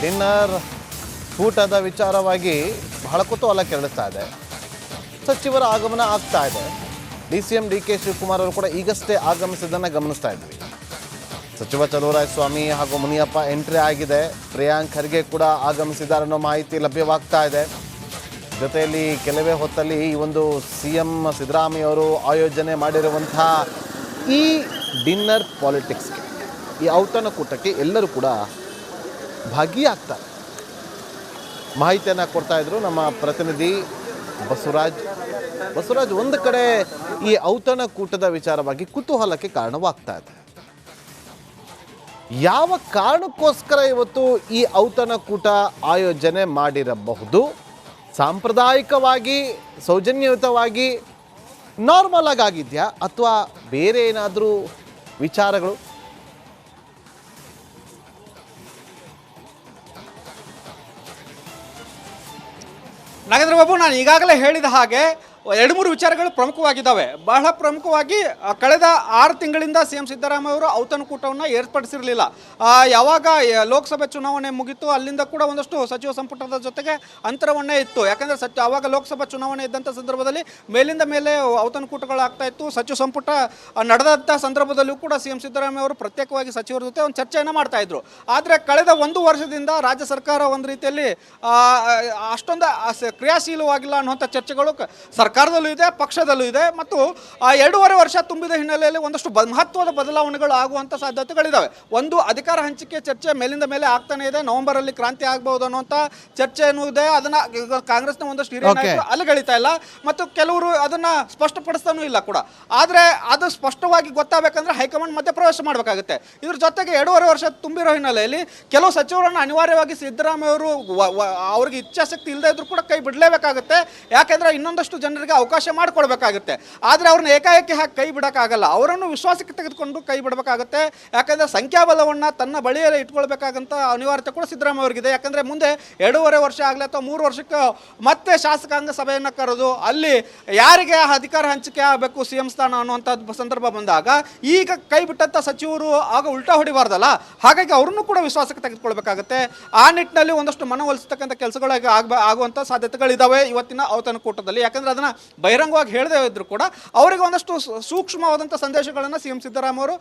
Dinner ಊಟದ ವಿಚಾರವಾಗಿ ಬಹಳ ಕುತೂಹಲ ಕೆರಳಿಸ್ತಾ ಇದೆ. ಸಚಿವರ ಆಗಮನ ಆಗ್ತಾ ಇದೆ. DCM DK ಶಿವಕುಮಾರ್ ಅವರು ಕೂಡ ಈಗಷ್ಟೇ ಆಗಮಿಸಿದ್ದನ್ನು ಗಮನಿಸ್ತಾ ಇದ್ವಿ. ಸಚಿವ ಚಲುವರಾಯಸ್ವಾಮಿ ಹಾಗೂ ಮುನಿಯಪ್ಪ ಎಂಟ್ರಿ ಆಗಿದೆ. ಪ್ರಿಯಾಂಕ್ ಖರ್ಗೆ ಕೂಡ ಆಗಮಿಸಿದ್ದಾರೆ ಅನ್ನೋ ಮಾಹಿತಿ ಲಭ್ಯವಾಗ್ತಾ ಇದೆ. ಜೊತೆಯಲ್ಲಿ ಕೆಲವೇ ಹೊತ್ತಲ್ಲಿ ಈ ಒಂದು CM ಸಿದ್ದರಾಮಯ್ಯ ಅವರು ಆಯೋಜನೆ ಮಾಡಿರುವಂತಹ ಈ ಡಿನ್ನರ್ ಪಾಲಿಟಿಕ್ಸ್ಗೆ, ಈ ಔತಣಕೂಟಕ್ಕೆ ಎಲ್ಲರೂ ಕೂಡ ಭಾಗಿಯಾಗ್ತಾರೆ. ಮಾಹಿತಿಯನ್ನು ಕೊಡ್ತಾ ಇದ್ರು ನಮ್ಮ ಪ್ರತಿನಿಧಿ ಬಸವರಾಜ್. ಒಂದು ಕಡೆ ಈ ಔತಣಕೂಟದ ವಿಚಾರವಾಗಿ ಕುತೂಹಲಕ್ಕೆ ಕಾರಣವಾಗ್ತಾ ಇದೆ. ಯಾವ ಕಾರಣಕ್ಕೋಸ್ಕರ ಇವತ್ತು ಈ ಔತಣಕೂಟ ಆಯೋಜನೆ ಮಾಡಿರಬಹುದು? ಸಾಂಪ್ರದಾಯಿಕವಾಗಿ, ಸೌಜನ್ಯಯುತವಾಗಿ, ನಾರ್ಮಲ್ ಆಗಿದೆಯಾ ಅಥವಾ ಬೇರೆ ಏನಾದರೂ ವಿಚಾರಗಳು? ನಾಗೇಂದ್ರ ಬಾಬು, ನಾನು ಈಗಾಗಲೇ ಹೇಳಿದ ಹಾಗೆ 2-3 ವಿಚಾರಗಳು ಪ್ರಮುಖವಾಗಿದ್ದಾವೆ. ಬಹಳ ಪ್ರಮುಖವಾಗಿ ಕಳೆದ 6 ತಿಂಗಳಿಂದ CM ಸಿದ್ದರಾಮಯ್ಯ ಅವರು ಔತಣಕೂಟವನ್ನು ಏರ್ಪಡಿಸಿರಲಿಲ್ಲ. ಯಾವಾಗ ಲೋಕಸಭೆ ಚುನಾವಣೆ ಮುಗಿತು ಅಲ್ಲಿಂದ ಕೂಡ ಒಂದಷ್ಟು ಸಚಿವ ಸಂಪುಟದ ಜೊತೆಗೆ ಅಂತರವನ್ನೇ ಇತ್ತು. ಯಾಕಂದರೆ ಆವಾಗ ಲೋಕಸಭಾ ಚುನಾವಣೆ ಇದ್ದಂಥ ಸಂದರ್ಭದಲ್ಲಿ ಮೇಲಿಂದ ಮೇಲೆ ಔತಣಕೂಟಗಳು ಆಗ್ತಾ ಇತ್ತು. ಸಚಿವ ಸಂಪುಟ ನಡೆದಂಥ ಸಂದರ್ಭದಲ್ಲೂ ಕೂಡ CM ಸಿದ್ದರಾಮಯ್ಯ ಅವರು ಪ್ರತ್ಯೇಕವಾಗಿ ಸಚಿವರ ಜೊತೆ ಒಂದು ಚರ್ಚೆಯನ್ನು ಮಾಡ್ತಾ ಇದ್ರು. ಆದರೆ ಕಳೆದ 1 ವರ್ಷದಿಂದ ರಾಜ್ಯ ಸರ್ಕಾರ ಒಂದು ರೀತಿಯಲ್ಲಿ ಅಷ್ಟೊಂದು ಕ್ರಿಯಾಶೀಲವಾಗಿಲ್ಲ ಅನ್ನುವಂಥ ಚರ್ಚೆಗಳು ಸರ್ಕಾರದಲ್ಲೂ ಇದೆ, ಪಕ್ಷದಲ್ಲೂ ಇದೆ. ಮತ್ತು 2.5 ವರ್ಷ ತುಂಬಿದ ಹಿನ್ನೆಲೆಯಲ್ಲಿ ಒಂದಷ್ಟು ಮಹತ್ವದ ಬದಲಾವಣೆಗಳು ಆಗುವಂಥ ಸಾಧ್ಯತೆಗಳಿದ್ದಾವೆ. ಒಂದು, ಅಧಿಕಾರ ಹಂಚಿಕೆ ಚರ್ಚೆ ಮೇಲಿಂದ ಮೇಲೆ ಆಗ್ತಾನೆ ಇದೆ. ನವೆಂಬರಲ್ಲಿ ಕ್ರಾಂತಿ ಆಗಬಹುದು ಅನ್ನುವಂಥ ಚರ್ಚೆನೂ ಇದೆ. ಅದನ್ನು ಕಾಂಗ್ರೆಸ್ನ ಒಂದಷ್ಟು ಹಿರಿಯ ನಾಯಕರು ಅಲ್ಲಗಳಿತಾ ಇಲ್ಲ ಮತ್ತು ಕೆಲವರು ಅದನ್ನು ಸ್ಪಷ್ಟಪಡಿಸ್ತಾನೂ ಇಲ್ಲ ಕೂಡ. ಆದರೆ ಅದು ಸ್ಪಷ್ಟವಾಗಿ ಗೊತ್ತಾಗಬೇಕಂದ್ರೆ ಹೈಕಮಾಂಡ್ ಮಧ್ಯೆ ಪ್ರವೇಶ ಮಾಡಬೇಕಾಗುತ್ತೆ. ಇದ್ರ ಜೊತೆಗೆ 2.5 ವರ್ಷ ತುಂಬಿರೋ ಹಿನ್ನೆಲೆಯಲ್ಲಿ ಕೆಲವು ಸಚಿವರನ್ನು ಅನಿವಾರ್ಯವಾಗಿ ಸಿದ್ದರಾಮಯ್ಯ ಅವರು ಅವ್ರಿಗೆ ಇಚ್ಛಾಶಕ್ತಿ ಇಲ್ಲದೆ ಇದ್ರೂ ಕೂಡ ಕೈ ಬಿಡಲೇಬೇಕಾಗುತ್ತೆ. ಯಾಕೆಂದರೆ ಇನ್ನೊಂದಷ್ಟು ಜನರಿಗೆ ಅವಕಾಶ ಮಾಡಿಕೊಡ್ಬೇಕಾಗುತ್ತೆ. ಆದರೆ ಅವ್ರನ್ನ ಏಕಾಏಕಿ ಹಾಕಿ ಕೈ ಬಿಡೋಕ್ಕಾಗಲ್ಲ. ಅವರನ್ನು ವಿಶ್ವಾಸಕ್ಕೆ ತೆಗೆದುಕೊಂಡು ಕೈ ಬಿಡಬೇಕಾಗುತ್ತೆ. ಯಾಕಂದರೆ ಸಂಖ್ಯಾಬಲವನ್ನು ತನ್ನ ಬಳಿಯಲ್ಲೇ ಇಟ್ಕೊಳ್ಬೇಕಾಗಂತ ಅನಿವಾರ್ಯತೆ ಕೂಡ ಸಿದ್ದರಾಮಯ್ಯ ಅವರಿಗಿದೆ. ಯಾಕಂದರೆ ಮುಂದೆ 2.5 ವರ್ಷ ಆಗಲಿ ಅಥವಾ 3 ವರ್ಷಕ್ಕೆ ಮತ್ತೆ ಶಾಸಕಾಂಗ ಸಭೆಯನ್ನು ಕರೆದು ಅಲ್ಲಿ ಯಾರಿಗೆ ಅಧಿಕಾರ ಹಂಚಿಕೆ ಆಗಬೇಕು CM ಸ್ಥಾನ ಅನ್ನುವಂಥ ಸಂದರ್ಭ ಬಂದಾಗ ಈಗ ಕೈ ಬಿಟ್ಟಂಥ ಸಚಿವರು ಆಗ ಉಲ್ಟಾ ಹೊಡಿಬಾರ್ದಲ್ಲ. ಹಾಗಾಗಿ ಅವ್ರನ್ನೂ ಕೂಡ ವಿಶ್ವಾಸಕ್ಕೆ ತೆಗೆದುಕೊಳ್ಬೇಕಾಗುತ್ತೆ. ಆ ನಿಟ್ಟಿನಲ್ಲಿ ಒಂದಷ್ಟು ಮನವೊಲಿಸ್ತಕ್ಕಂಥ ಕೆಲಸಗಳಾಗಿ ಆಗುವಂಥ ಸಾಧ್ಯತೆಗಳಿದ್ದಾವೆ ಇವತ್ತಿನ ಔತಣಕೂಟದಲ್ಲಿ. ಯಾಕಂದರೆ ಅದನ್ನು ಬಹಿರಂಗವಾಗಿ ಹೇಳದೇ ಇದ್ರು ಕೂಡ ಅವರಿಗೆ ಒಂದಷ್ಟು ಸೂಕ್ಷ್ಮವಾದಂಥ ಸಂದೇಶಗಳನ್ನು CM ಸಿದ್ದರಾಮಯ್ಯ ಅವರು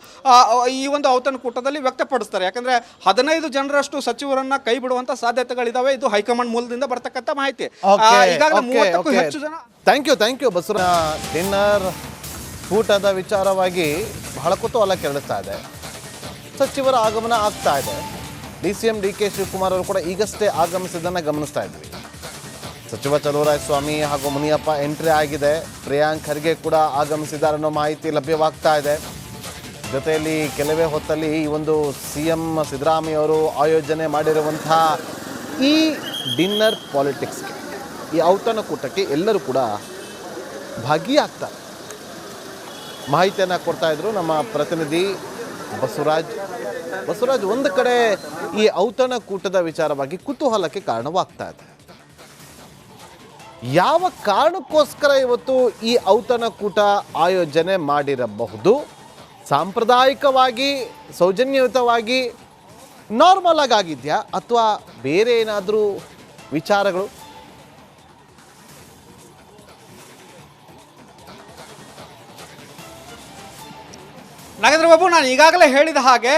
ಈ ಒಂದು ಔತಣಕೂಟದಲ್ಲಿ ವ್ಯಕ್ತಪಡಿಸ್ತಾರೆ. ಯಾಕಂದರೆ 15 ಜನರಷ್ಟು ಸಚಿವರನ್ನ ಕೈ ಬಿಡುವಂಥ ಸಾಧ್ಯತೆಗಳಿದ್ದಾವೆ. ಇದು ಹೈಕಮಾಂಡ್ ಮೂಲದಿಂದ ಬರ್ತಕ್ಕಂಥ ಮಾಹಿತಿ. ಈಗಾಗಲೇ 30ಕ್ಕೂ ಹೆಚ್ಚು ಜನ. Thank you Basavaraj. ಡಿನ್ನರ್ ಊಟದ ವಿಚಾರವಾಗಿ ಬಹಳ ಕುತೂಹಲ ಕೆರಳಿಸ್ತಾ ಇದೆ. ಸಚಿವರ ಆಗಮನ ಆಗ್ತಾ ಇದೆ. DCM DK ಶಿವಕುಮಾರ್ ಅವರು ಕೂಡ ಈಗಷ್ಟೇ ಆಗಮಿಸಿದ್ದನ್ನು ಗಮನಿಸ್ತಾ ಇದ್ವಿ. ಸಚಿವ ಚಲುವರಾಯಸ್ವಾಮಿ ಹಾಗೂ ಮುನಿಯಪ್ಪ ಎಂಟ್ರಿ ಆಗಿದೆ. ಪ್ರಿಯಾಂಕ್ ಖರ್ಗೆ ಕೂಡ ಆಗಮಿಸಿದ್ದಾರೆ ಅನ್ನೋ ಮಾಹಿತಿ ಲಭ್ಯವಾಗ್ತಾ ಇದೆ. ಜೊತೆಯಲ್ಲಿ ಕೆಲವೇ ಹೊತ್ತಲ್ಲಿ ಈ ಒಂದು CM ಸಿದ್ದರಾಮಯ್ಯ ಅವರು ಆಯೋಜನೆ ಮಾಡಿರುವಂತಹ ಈ ಡಿನ್ನರ್ ಪಾಲಿಟಿಕ್ಸ್ಗೆ, ಈ ಔತಣಕೂಟಕ್ಕೆ ಎಲ್ಲರೂ ಕೂಡ ಭಾಗಿಯಾಗ್ತಾರೆ. ಮಾಹಿತಿಯನ್ನು ಕೊಡ್ತಾ ಇದ್ರು ನಮ್ಮ ಪ್ರತಿನಿಧಿ ಬಸವರಾಜ್. ಒಂದು ಕಡೆ ಈ ಔತಣಕೂಟದ ವಿಚಾರವಾಗಿ ಕುತೂಹಲಕ್ಕೆ ಕಾರಣವಾಗ್ತಾ ಇದೆ. ಯಾವ ಕಾರಣಕ್ಕೋಸ್ಕರ ಇವತ್ತು ಈ ಔತಣಕೂಟ ಆಯೋಜನೆ ಮಾಡಿರಬಹುದು? ಸಾಂಪ್ರದಾಯಿಕವಾಗಿ, ಸೌಜನ್ಯಯುತವಾಗಿ, ನಾರ್ಮಲ್ ಆಗಿದೆಯಾ ಅಥವಾ ಬೇರೆ ಏನಾದರೂ ವಿಚಾರಗಳು? ನಾಗೇಂದ್ರ ಬಾಬು, ನಾನು ಈಗಾಗಲೇ ಹೇಳಿದ ಹಾಗೆ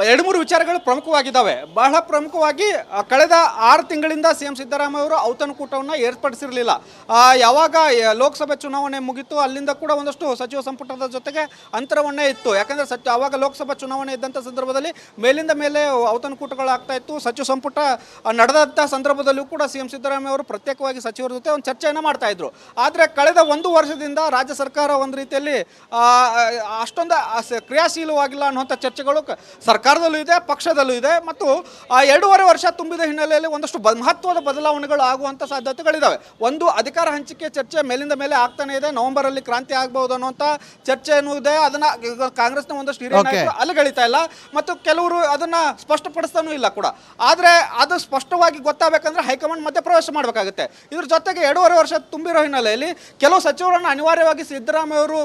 2-3 ವಿಚಾರಗಳು ಪ್ರಮುಖವಾಗಿದ್ದಾವೆ. ಬಹಳ ಪ್ರಮುಖವಾಗಿ ಕಳೆದ 6 ತಿಂಗಳಿಂದ CM ಸಿದ್ದರಾಮಯ್ಯ ಅವರು ಔತಣಕೂಟವನ್ನು ಏರ್ಪಡಿಸಿರಲಿಲ್ಲ. ಯಾವಾಗ ಲೋಕಸಭೆ ಚುನಾವಣೆ ಮುಗಿತು ಅಲ್ಲಿಂದ ಕೂಡ ಒಂದಷ್ಟು ಸಚಿವ ಸಂಪುಟದ ಜೊತೆಗೆ ಅಂತರವನ್ನೇ ಇತ್ತು. ಯಾಕಂದರೆ ಆವಾಗ ಲೋಕಸಭಾ ಚುನಾವಣೆ ಇದ್ದಂಥ ಸಂದರ್ಭದಲ್ಲಿ ಮೇಲಿಂದ ಮೇಲೆ ಔತಣಕೂಟಗಳು ಆಗ್ತಾ ಇತ್ತು. ಸಚಿವ ಸಂಪುಟ ನಡೆದಂಥ ಸಂದರ್ಭದಲ್ಲೂ ಕೂಡ CM ಸಿದ್ದರಾಮಯ್ಯ ಅವರು ಪ್ರತ್ಯೇಕವಾಗಿ ಸಚಿವರ ಜೊತೆ ಒಂದು ಚರ್ಚೆಯನ್ನು ಮಾಡ್ತಾ ಇದ್ರು. ಆದರೆ ಕಳೆದ 1 ವರ್ಷದಿಂದ ರಾಜ್ಯ ಸರ್ಕಾರ ಒಂದು ರೀತಿಯಲ್ಲಿ ಅಷ್ಟೊಂದು ಕ್ರಿಯಾಶೀಲವಾಗಿಲ್ಲ ಅನ್ನುವಂಥ ಚರ್ಚೆಗಳು ಸರ್ಕಾರದಲ್ಲೂ ಇದೆ, ಪಕ್ಷದಲ್ಲೂ ಇದೆ. ಮತ್ತು 2.5 ವರ್ಷ ತುಂಬಿದ ಹಿನ್ನೆಲೆಯಲ್ಲಿ ಒಂದಷ್ಟು ಮಹತ್ವದ ಬದಲಾವಣೆಗಳು ಆಗುವಂಥ ಸಾಧ್ಯತೆಗಳಿದ್ದಾವೆ. ಒಂದು, ಅಧಿಕಾರ ಹಂಚಿಕೆ ಚರ್ಚೆ ಮೇಲಿಂದ ಮೇಲೆ ಆಗ್ತಾನೆ ಇದೆ. ನವೆಂಬರಲ್ಲಿ ಕ್ರಾಂತಿ ಆಗಬಹುದು ಅನ್ನುವಂಥ ಚರ್ಚೆನೂ ಇದೆ. ಅದನ್ನು ಕಾಂಗ್ರೆಸ್ನ ಒಂದಷ್ಟು ಹಿರಿಯ ನಾಯಕರು ಅಲ್ಲಗಳಿತಾ ಇಲ್ಲ ಮತ್ತು ಕೆಲವರು ಅದನ್ನು ಸ್ಪಷ್ಟಪಡಿಸ್ತಾನೂ ಇಲ್ಲ ಕೂಡ. ಆದರೆ ಅದು ಸ್ಪಷ್ಟವಾಗಿ ಗೊತ್ತಾಗಬೇಕಂದ್ರೆ ಹೈಕಮಾಂಡ್ ಮಧ್ಯೆ ಪ್ರವೇಶ ಮಾಡಬೇಕಾಗುತ್ತೆ. ಇದ್ರ ಜೊತೆಗೆ 2.5 ವರ್ಷ ತುಂಬಿರೋ ಹಿನ್ನೆಲೆಯಲ್ಲಿ ಕೆಲವು ಸಚಿವರನ್ನು ಅನಿವಾರ್ಯವಾಗಿ ಸಿದ್ದರಾಮಯ್ಯ ಅವರು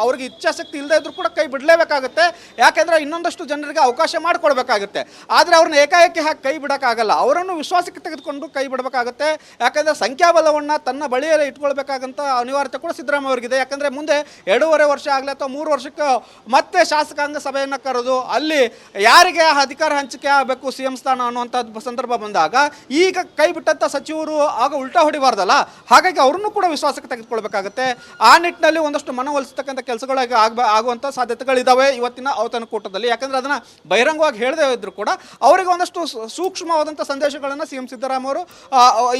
ಅವ್ರಿಗೆ ಇಚ್ಛಾಶಕ್ತಿ ಇಲ್ಲದೆ ಇದ್ರೂ ಕೂಡ ಕೈ ಬಿಡಲೇಬೇಕಾಗುತ್ತೆ. ಯಾಕೆಂದರೆ ಇನ್ನೊಂದಷ್ಟು ಜನರಿಗೆ ಜನರಿಗೆ ಅವಕಾಶ ಮಾಡಿಕೊಡ್ಬೇಕಾಗುತ್ತೆ. ಆದರೆ ಅವ್ರನ್ನ ಏಕಾಏಕಿ ಹಾಕಿ ಕೈ ಬಿಡೋಕ್ಕಾಗಲ್ಲ, ಅವರನ್ನು ವಿಶ್ವಾಸಕ್ಕೆ ತೆಗೆದುಕೊಂಡು ಕೈ ಬಿಡಬೇಕಾಗುತ್ತೆ. ಯಾಕಂದರೆ ಸಂಖ್ಯಾಬಲವನ್ನು ತನ್ನ ಬಳಿಯಲ್ಲೇ ಇಟ್ಕೊಳ್ಬೇಕಾಗಂತ ಅನಿವಾರ್ಯತೆ ಕೂಡ ಸಿದ್ದರಾಮಯ್ಯ ಅವರಿಗಿದೆ. ಯಾಕಂದರೆ ಮುಂದೆ 2.5 ವರ್ಷ ಆಗಲಿ ಅಥವಾ 3 ವರ್ಷಕ್ಕೆ ಮತ್ತೆ ಶಾಸಕಾಂಗ ಸಭೆಯನ್ನು ಕರೆದು ಅಲ್ಲಿ ಯಾರಿಗೆ ಅಧಿಕಾರ ಹಂಚಿಕೆ ಆಗಬೇಕು ಸಿ ಎಂ ಸ್ಥಾನ ಅನ್ನುವಂಥದ್ದು ಸಂದರ್ಭ ಬಂದಾಗ ಈಗ ಕೈ ಬಿಟ್ಟಂಥ ಸಚಿವರು ಆಗ ಉಲ್ಟಾ ಹೊಡಿಬಾರ್ದಲ್ಲ. ಹಾಗಾಗಿ ಅವ್ರನ್ನೂ ಕೂಡ ವಿಶ್ವಾಸಕ್ಕೆ ತೆಗೆದುಕೊಳ್ಬೇಕಾಗುತ್ತೆ. ಆ ನಿಟ್ಟಿನಲ್ಲಿ ಒಂದಷ್ಟು ಮನವೊಲಿಸ್ತಕ್ಕಂಥ ಕೆಲಸಗಳಾಗಿ ಆಗುವಂಥ ಸಾಧ್ಯತೆಗಳಿದ್ದಾವೆ ಇವತ್ತಿನ ಔತಣಕೂಟದಲ್ಲಿ. ಯಾಕಂದರೆ ಅದನ್ನು ಬಹಿರಂಗವಾಗಿ ಹೇಳದೇ ಇದ್ರು ಕೂಡ ಅವರಿಗೆ ಒಂದಷ್ಟು ಸೂಕ್ಷ್ಮವಾದಂಥ ಸಂದೇಶಗಳನ್ನು ಸಿ ಎಂ ಸಿದ್ದರಾಮಯ್ಯ ಅವರು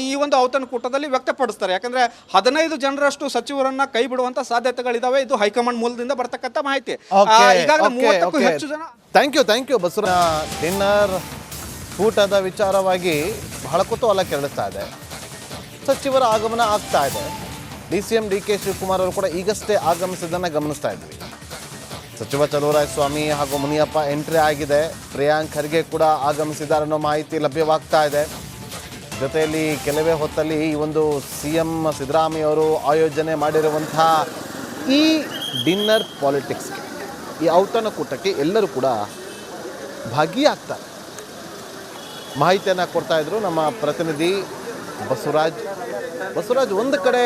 ಈ ಒಂದು ಔತಣಕೂಟದಲ್ಲಿ ವ್ಯಕ್ತಪಡಿಸ್ತಾರೆ. ಯಾಕಂದರೆ 15 ಜನರಷ್ಟು ಸಚಿವರನ್ನ ಕೈ ಬಿಡುವಂಥ ಸಾಧ್ಯತೆಗಳಿದ್ದಾವೆ. ಇದು ಹೈಕಮಾಂಡ್ ಮೂಲದಿಂದ ಬರ್ತಕ್ಕಂಥ ಮಾಹಿತಿ. ಈಗಾಗಲೇ 30ಕ್ಕೂ ಹೆಚ್ಚು ಜನ. Thank you Basavaraj. ಡಿನ್ನರ್ ಊಟದ ವಿಚಾರವಾಗಿ ಬಹಳ ಕುತೂಹಲ ಕೆರಳಿಸ್ತಾ ಇದೆ. ಸಚಿವರ ಆಗಮನ ಆಗ್ತಾ ಇದೆ. DCM DK ಶಿವಕುಮಾರ್ ಅವರು ಕೂಡ ಈಗಷ್ಟೇ ಆಗಮಿಸಿದ್ದನ್ನು ಗಮನಿಸ್ತಾ ಇದ್ವಿ. ಸಚಿವ ಚಲುವರಾಯಸ್ವಾಮಿ ಹಾಗೂ ಮುನಿಯಪ್ಪ ಎಂಟ್ರಿ ಆಗಿದೆ. ಪ್ರಿಯಾಂಕ್ ಖರ್ಗೆ ಕೂಡ ಆಗಮಿಸಿದ್ದಾರೆ ಅನ್ನೋ ಮಾಹಿತಿ ಲಭ್ಯವಾಗ್ತಾ ಇದೆ. ಜೊತೆಯಲ್ಲಿ ಕೆಲವೇ ಹೊತ್ತಲ್ಲಿ ಈ ಒಂದು CM ಸಿದ್ದರಾಮಯ್ಯ ಅವರು ಆಯೋಜನೆ ಮಾಡಿರುವಂಥ ಈ ಡಿನ್ನರ್ ಪಾಲಿಟಿಕ್ಸ್ಗೆ, ಈ ಔತಣಕೂಟಕ್ಕೆ ಎಲ್ಲರೂ ಕೂಡ ಭಾಗಿಯಾಗ್ತಾರೆ. ಮಾಹಿತಿಯನ್ನು ಕೊಡ್ತಾ ಇದ್ರು ನಮ್ಮ ಪ್ರತಿನಿಧಿ ಬಸವರಾಜ್. ಒಂದು ಕಡೆ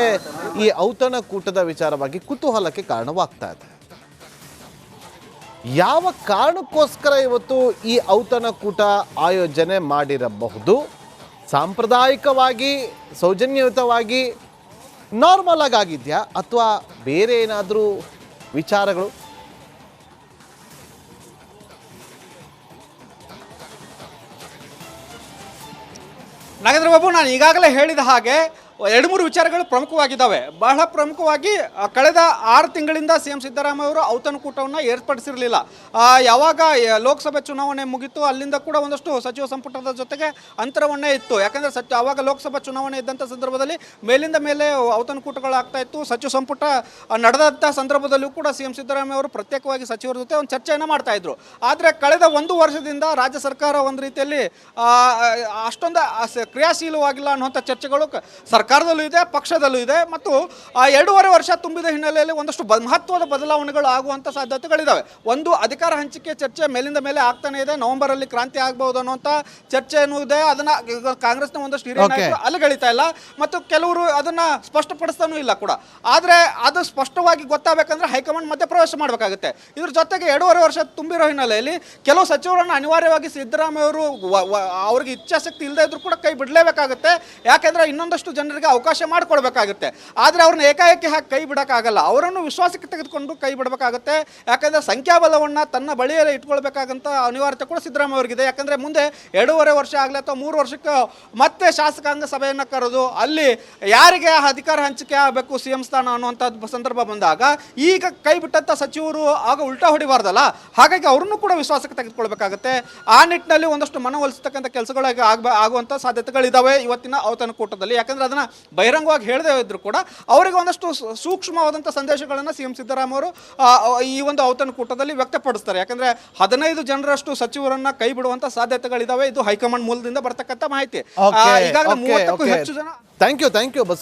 ಈ ಔತಣಕೂಟದ ವಿಚಾರವಾಗಿ ಕುತೂಹಲಕ್ಕೆ ಕಾರಣವಾಗ್ತಾ ಇದೆ. ಯಾವ ಕಾರಣಕ್ಕೋಸ್ಕರ ಇವತ್ತು ಈ ಔತಣಕೂಟ ಆಯೋಜನೆ ಮಾಡಿರಬಹುದು? ಸಾಂಪ್ರದಾಯಿಕವಾಗಿ, ಸೌಜನ್ಯಯುತವಾಗಿ, ನಾರ್ಮಲ್ ಆಗಿದೆಯಾ ಅಥವಾ ಬೇರೆ ಏನಾದರೂ ವಿಚಾರಗಳು? ನಾಗೇಂದ್ರ ಬಾಬು, ನಾನು ಈಗಾಗಲೇ ಹೇಳಿದ ಹಾಗೆ 2-3 ವಿಚಾರಗಳು ಪ್ರಮುಖವಾಗಿದ್ದಾವೆ. ಬಹಳ ಪ್ರಮುಖವಾಗಿ ಕಳೆದ 6 ತಿಂಗಳಿಂದ ಸಿ ಎಂ ಸಿದ್ದರಾಮಯ್ಯ ಅವರು ಔತಣಕೂಟವನ್ನು ಏರ್ಪಡಿಸಿರಲಿಲ್ಲ. ಯಾವಾಗ ಲೋಕಸಭೆ ಚುನಾವಣೆ ಮುಗಿತು ಅಲ್ಲಿಂದ ಕೂಡ ಒಂದಷ್ಟು ಸಚಿವ ಸಂಪುಟದ ಜೊತೆಗೆ ಅಂತರವನ್ನೇ ಇತ್ತು. ಯಾಕಂದರೆ ಆವಾಗ ಲೋಕಸಭಾ ಚುನಾವಣೆ ಇದ್ದಂಥ ಸಂದರ್ಭದಲ್ಲಿ ಮೇಲಿಂದ ಮೇಲೆ ಔತಣಕೂಟಗಳಾಗ್ತಾ ಇತ್ತು. ಸಚಿವ ಸಂಪುಟ ನಡೆದಂಥ ಸಂದರ್ಭದಲ್ಲೂ ಕೂಡ ಸಿ ಎಂ ಸಿದ್ದರಾಮಯ್ಯ ಅವರು ಪ್ರತ್ಯೇಕವಾಗಿ ಸಚಿವರ ಜೊತೆ ಒಂದು ಚರ್ಚೆಯನ್ನು ಮಾಡ್ತಾ ಇದ್ರು. ಆದರೆ ಕಳೆದ 1 ವರ್ಷದಿಂದ ರಾಜ್ಯ ಸರ್ಕಾರ ಒಂದು ರೀತಿಯಲ್ಲಿ ಅಷ್ಟೊಂದು ಕ್ರಿಯಾಶೀಲವಾಗಿಲ್ಲ ಅನ್ನುವಂಥ ಚರ್ಚೆಗಳು ಸರ್ಕಾರದಲ್ಲೂ ಇದೆ, ಪಕ್ಷದಲ್ಲೂ ಇದೆ. ಮತ್ತು 2.5 ವರ್ಷ ತುಂಬಿದ ಹಿನ್ನೆಲೆಯಲ್ಲಿ ಒಂದಷ್ಟು ಮಹತ್ವದ ಬದಲಾವಣೆಗಳು ಆಗುವಂಥ ಸಾಧ್ಯತೆಗಳಿದ್ದಾವೆ. ಒಂದು, ಅಧಿಕಾರ ಹಂಚಿಕೆ ಚರ್ಚೆ ಮೇಲಿಂದ ಮೇಲೆ ಆಗ್ತಾನೆ ಇದೆ. ನವೆಂಬರಲ್ಲಿ ಕ್ರಾಂತಿ ಆಗಬಹುದು ಅನ್ನುವಂಥ ಚರ್ಚೆನೂ ಇದೆ. ಅದನ್ನು ಕಾಂಗ್ರೆಸ್ನ ಒಂದಷ್ಟು ಹಿರಿಯ ನಾಯಕರು ಅಲ್ಲಗಳಿತಾ ಇಲ್ಲ ಮತ್ತು ಕೆಲವರು ಅದನ್ನು ಸ್ಪಷ್ಟಪಡಿಸ್ತಾನೂ ಇಲ್ಲ ಕೂಡ. ಆದರೆ ಅದು ಸ್ಪಷ್ಟವಾಗಿ ಗೊತ್ತಾಗಬೇಕಂದ್ರೆ ಹೈಕಮಾಂಡ್ ಮಧ್ಯಪ್ರವೇಶ ಮಾಡಬೇಕಾಗುತ್ತೆ. ಇದ್ರ ಜೊತೆಗೆ 2.5 ವರ್ಷ ತುಂಬಿರೋ ಹಿನ್ನೆಲೆಯಲ್ಲಿ ಕೆಲವು ಸಚಿವರನ್ನು ಅನಿವಾರ್ಯವಾಗಿ ಸಿದ್ದರಾಮಯ್ಯ ಅವರು ಅವ್ರಿಗೆ ಇಚ್ಛಾಶಕ್ತಿ ಇಲ್ಲದೆ ಇದ್ರೂ ಕೂಡ ಕೈ ಬಿಡಲೇಬೇಕಾಗುತ್ತೆ. ಯಾಕೆಂದರೆ ಇನ್ನೊಂದಷ್ಟು ಜನರಿಗೆ ಅವಕಾಶ ಮಾಡಿಕೊಡ್ಬೇಕಾಗುತ್ತೆ. ಆದರೆ ಅವ್ರನ್ನ ಏಕಾಏಕಿ ಹಾಕಿ ಕೈ ಬಿಡೋಕ್ಕಾಗಲ್ಲ, ಅವರನ್ನು ವಿಶ್ವಾಸಕ್ಕೆ ತೆಗೆದುಕೊಂಡು ಕೈ ಬಿಡಬೇಕಾಗುತ್ತೆ. ಯಾಕಂದರೆ ಸಂಖ್ಯಾಬಲವನ್ನು ತನ್ನ ಬಳಿಯಲ್ಲೇ ಇಟ್ಕೊಳ್ಬೇಕಾಗಂತ ಅನಿವಾರ್ಯತೆ ಕೂಡ ಸಿದ್ದರಾಮಯ್ಯ ಅವರಿಗಿದೆ. ಯಾಕಂದರೆ ಮುಂದೆ 2.5 ವರ್ಷ ಆಗಲಿ ಅಥವಾ 3 ವರ್ಷಕ್ಕೆ ಮತ್ತೆ ಶಾಸಕಾಂಗ ಸಭೆಯನ್ನು ಕರೆದು ಅಲ್ಲಿ ಯಾರಿಗೆ ಅಧಿಕಾರ ಹಂಚಿಕೆ ಆಗಬೇಕು ಸಿ ಎಂ ಸ್ಥಾನ ಅನ್ನುವಂಥದ್ದು ಸಂದರ್ಭ ಬಂದಾಗ ಈಗ ಕೈ ಬಿಟ್ಟಂಥ ಸಚಿವರು ಆಗ ಉಲ್ಟಾ ಹೊಡಿಬಾರ್ದಲ್ಲ. ಹಾಗಾಗಿ ಅವ್ರನ್ನೂ ಕೂಡ ವಿಶ್ವಾಸಕ್ಕೆ ತೆಗೆದುಕೊಳ್ಬೇಕಾಗುತ್ತೆ. ಆ ನಿಟ್ಟಿನಲ್ಲಿ ಒಂದಷ್ಟು ಮನವೊಲಿಸ್ತಕ್ಕಂಥ ಕೆಲಸಗಳಾಗಿ ಆಗುವಂಥ ಸಾಧ್ಯತೆಗಳಿದ್ದಾವೆ ಇವತ್ತಿನ ಔತಣಕೂಟದಲ್ಲಿ. ಯಾಕಂದರೆ ಅದನ್ನು ಬಹಿರಂಗವಾಗಿ ಹೇಳದೇ ಇದ್ರು ಕೂಡ ಅವರಿಗೆ ಒಂದಷ್ಟು ಸೂಕ್ಷ್ಮವಾದಂಥ ಸಂದೇಶಗಳನ್ನು ಸಿ ಎಂ ಸಿದ್ದರಾಮಯ್ಯ ಅವರು ಈ ಒಂದು ಔತಣಕೂಟದಲ್ಲಿ ವ್ಯಕ್ತಪಡಿಸ್ತಾರೆ. ಯಾಕಂದರೆ 15 ಜನರಷ್ಟು ಸಚಿವರನ್ನ ಕೈ ಬಿಡುವಂಥ ಸಾಧ್ಯತೆಗಳಿದ್ದಾವೆ. ಇದು ಹೈಕಮಾಂಡ್ ಮೂಲದಿಂದ ಬರ್ತಕ್ಕಂಥ ಮಾಹಿತಿ. ಈಗಾಗಲೇ 30ಕ್ಕೂ ಹೆಚ್ಚು ಜನ. Thank you Basavaraj.